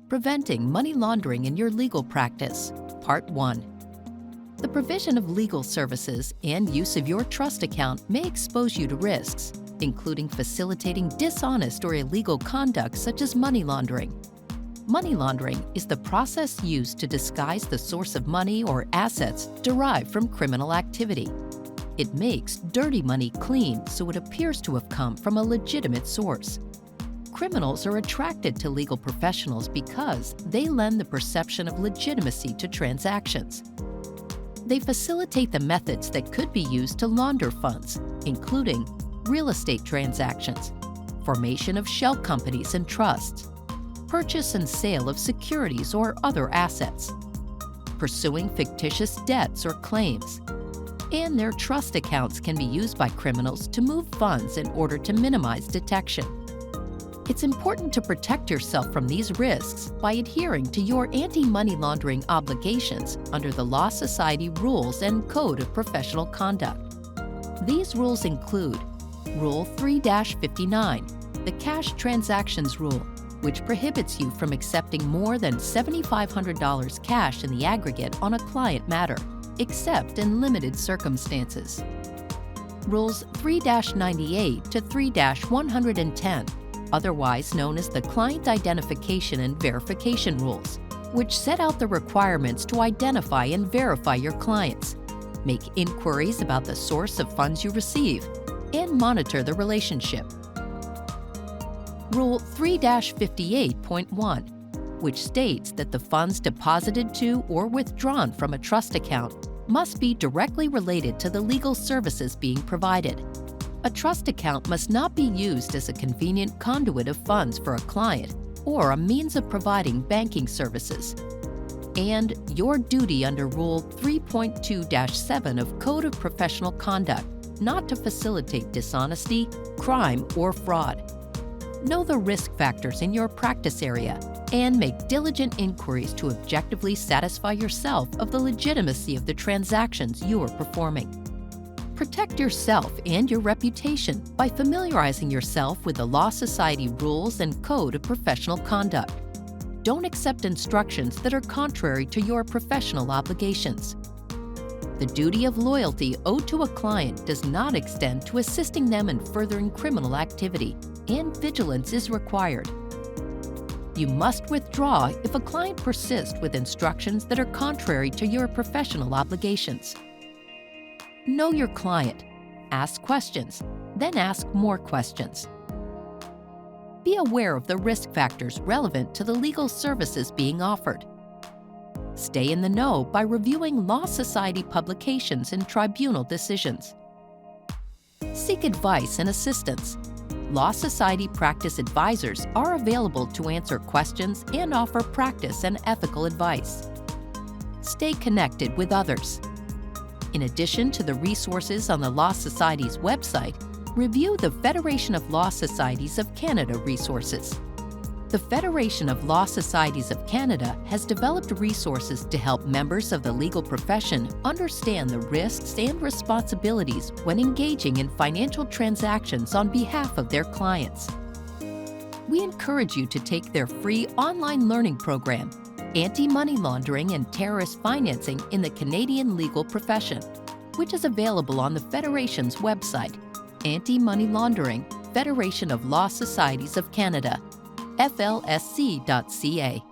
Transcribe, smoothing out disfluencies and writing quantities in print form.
Preventing Money Laundering in Your Legal Practice, Part 1. The provision of legal services and use of your trust account may expose you to risks, including facilitating dishonest or illegal conduct such as money laundering. Money laundering is the process used to disguise the source of money or assets derived from criminal activity. It makes dirty money clean so it appears to have come from a legitimate source. Criminals are attracted to legal professionals because they lend the perception of legitimacy to transactions. They facilitate the methods that could be used to launder funds, including real estate transactions, formation of shell companies and trusts, purchase and sale of securities or other assets, pursuing fictitious debts or claims, and their trust accounts can be used by criminals to move funds in order to minimize detection. It's important to protect yourself from these risks by adhering to your anti-money laundering obligations under the Law Society Rules and Code of Professional Conduct. These rules include Rule 3-59, the Cash Transactions Rule, which prohibits you from accepting more than $7,500 cash in the aggregate on a client matter, except in limited circumstances. Rules 3-98 to 3-110, otherwise known as the Client Identification and Verification Rules, which set out the requirements to identify and verify your clients, make inquiries about the source of funds you receive, and monitor the relationship. Rule 3-58.1, which states that the funds deposited to or withdrawn from a trust account must be directly related to the legal services being provided. A trust account must not be used as a convenient conduit of funds for a client or a means of providing banking services. And your duty under Rule 3.2-7 of Code of Professional Conduct not to facilitate dishonesty, crime, or fraud. Know the risk factors in your practice area and make diligent inquiries to objectively satisfy yourself of the legitimacy of the transactions you are performing. Protect yourself and your reputation by familiarizing yourself with the Law Society Rules and Code of Professional Conduct. Don't accept instructions that are contrary to your professional obligations. The duty of loyalty owed to a client does not extend to assisting them in furthering criminal activity, and vigilance is required. You must withdraw if a client persists with instructions that are contrary to your professional obligations. Know your client. Ask questions, then ask more questions. Be aware of the risk factors relevant to the legal services being offered. Stay in the know by reviewing Law Society publications and tribunal decisions. Seek advice and assistance. Law Society practice advisors are available to answer questions and offer practice and ethical advice. Stay connected with others. In addition to the resources on the Law Society's website, review the Federation of Law Societies of Canada resources. The Federation of Law Societies of Canada has developed resources to help members of the legal profession understand the risks and responsibilities when engaging in financial transactions on behalf of their clients. We encourage you to take their free online learning program, Anti-Money Laundering and Terrorist Financing in the Canadian Legal Profession, which is available on the Federation's website, Anti-Money Laundering, Federation of Law Societies of Canada, flsc.ca.